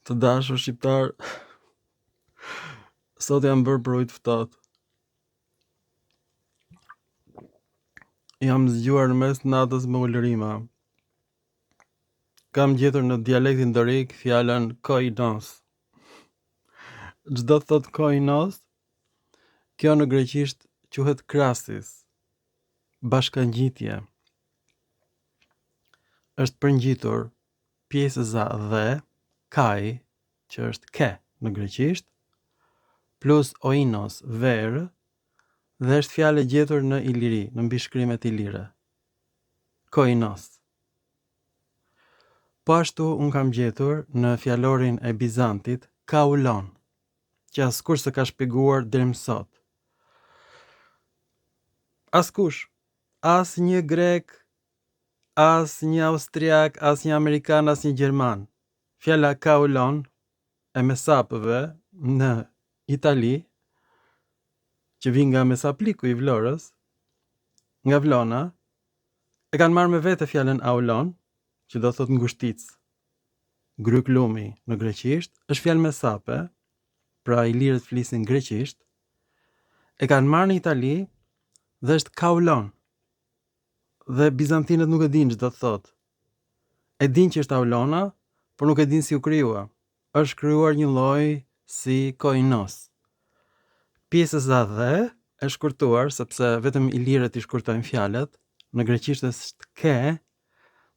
Të dashur shqiptar, sot jam bërë për ujë të ftohtë. Jam zgjuar në mes të natës me ulërima. Kam gjetur në dialektin dorik fjalën koinos. Çdo thot koinos, kjo në greqisht quhet krasis, bashkangjitje. Është përngjitur pjesëza dhe kai, që është ke në greqisht, plus oinos verë, dhe është fjalë e gjetur në Iliri, në mbishkrimet ilire. Koinos. Po ashtu unë kam gjetur në fjalorin e Bizantit kaulon, që askush s'e ka shpjeguar deri më sot. Askush, as një grek, as një austriak, as një amerikan, as një gjerman. Fjala kaulon e mesapëve në Itali, që vin nga Mesapliku i Vlorës, nga Vlona, e kanë marrë me vete fjalën aulon, që do thot ngushtic. Gryk lumi në greqisht është fjalë mesape, pra ilirët flisin greqisht, e kanë marrë në Itali dhe është kaulon. Dhe bizantinët nuk e dinë ç'do thot. E dinë që është aulona, por nuk e dinë si u krijua. Është krijuar një lloj si koinos. Pjesëza dhe e shkurtuar, sepse vetëm ilirët i shkurtojnë fjalët, në greqisht është ke,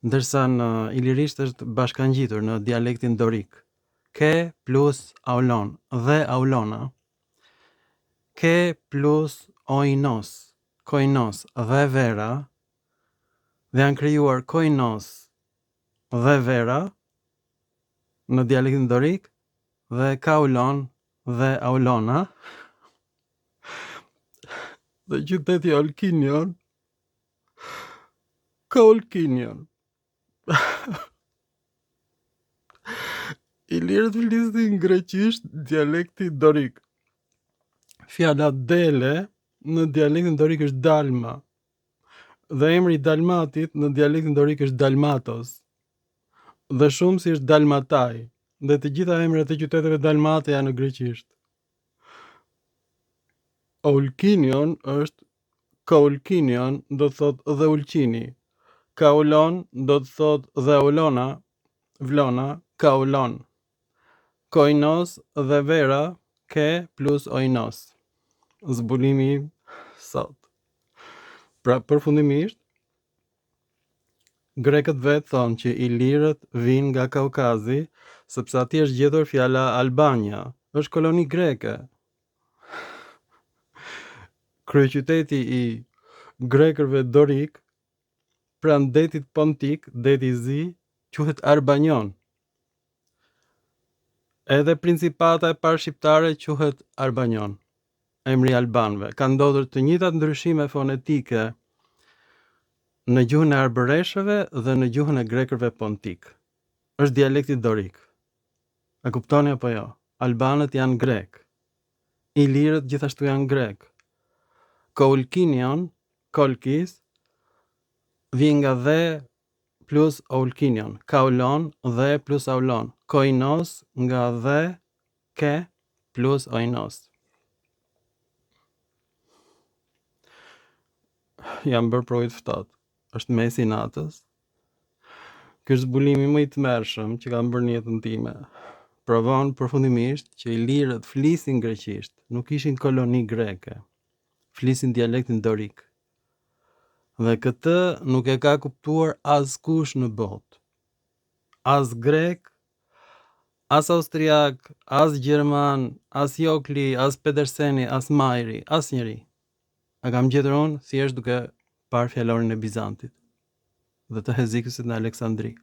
ndërsa në ilirisht është bashkangjitur në dialektin dorik. Ke plus aulon dhe aulona. Ke plus oinos, koinos dhe vera, dhe janë krijuar koinos dhe vera në dialektin dorik, dhe kaulon dhe aulona. Dhe qyteti Olkinion, Kaolkinion. Ilirët flisin greqisht dialekti dorik. Fjala dele në dialektin dorik është dalma. Dhe emri i dalmatit në dialektin dorik është dalmatos. Dhe shumë si është dalmataj. Dhe të gjitha emrat e qyteteve dalmate janë në greqisht. Olkinion është Kaolkinion, do të thot dhe ulqini. Kaulon do të thot dhe aulona, Vlona, kaulon. Koinos dhe vera, ke plus oinos. Zbulimi sot. Pra përfundimisht, grekët vetë thonë që ilirët vinë nga Kaukazi, sepse aty është gjetur fjala Albania, është koloni greke. Kryeqyteti i grekërve dorik, pranë detit Pontik, deti i zi, quhet Arbanion. Edhe principata e parë shqiptare quhet Arbanion, emri albanëve. Ka ndodhur të njëjtat ndryshime fonetike në gjuhën e arbëreshëve dhe në gjuhën e grekërve Pontik. Është dialekti dorik. E kuptoni apo jo? Albanët janë grek. Ilirët gjithashtu janë grek. Kaolkinion, kolkis, vjen nga dhe plus Olkinion, kaulon dhe plus aulon, koinos nga dhe ke plus oinos. Jam bërë për ujë të ftohtë. Është mesi i natës. Ky është zbulimi më i tmerrshëm që kam bërë në jetën time. Provon përfundimisht që ilirët flisin greqisht, nuk ishin koloni greke. Flisin dialektin dorik. Dhe këtë nuk e ka kuptuar askush në botë. As grek, as austriak, as gjerman, as Jokli, as Pederseni, as Majri, as njëri. E kam gjetur unë thjesht duke parë fjalorin e Bizantit dhe të Hezikësit në Aleksandri.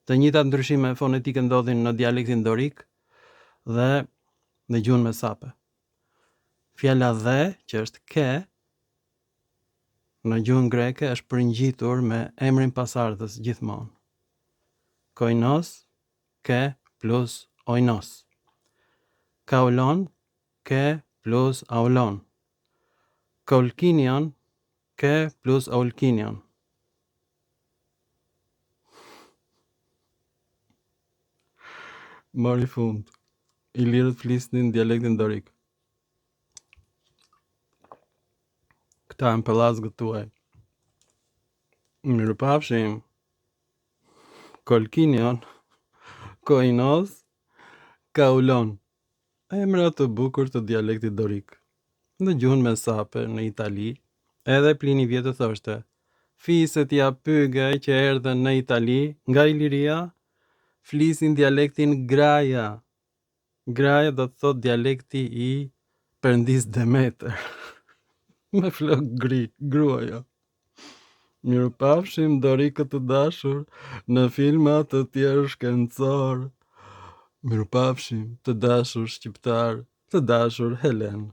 Të njëjtat ndryshime fonetike ndodhin në dialektin dorik dhe në gjuhën mesape. Fjala dhe, që është ke, në gjuhën greke është përngjitur me emrin pasardhës gjithmonë. Koinos, ke plus oinos. Kaulon, ke plus aulon. Kaolkinion, ke plus aulkinion. Mori fund. Ilirët flisnin dialektin dorik. Këta në pellazgët tuaj. Mirupafshim. Kolkinion, Koinos, Kaulon. Emra të bukur të dialektit dorik. Në gjuhën mesape në Itali, edhe Plini Vjetër thoshte: fiset ja pyge që erdhën në Itali nga Iliria, flisin dialektin Graja. Graja do të thot dialekti i Perëndis Demeter. Me flok gruaja. Mirupafshim dorikët të dashur në filma të tjerë shkencor. Mirupafshim të dashur shqiptar, të dashur Helen.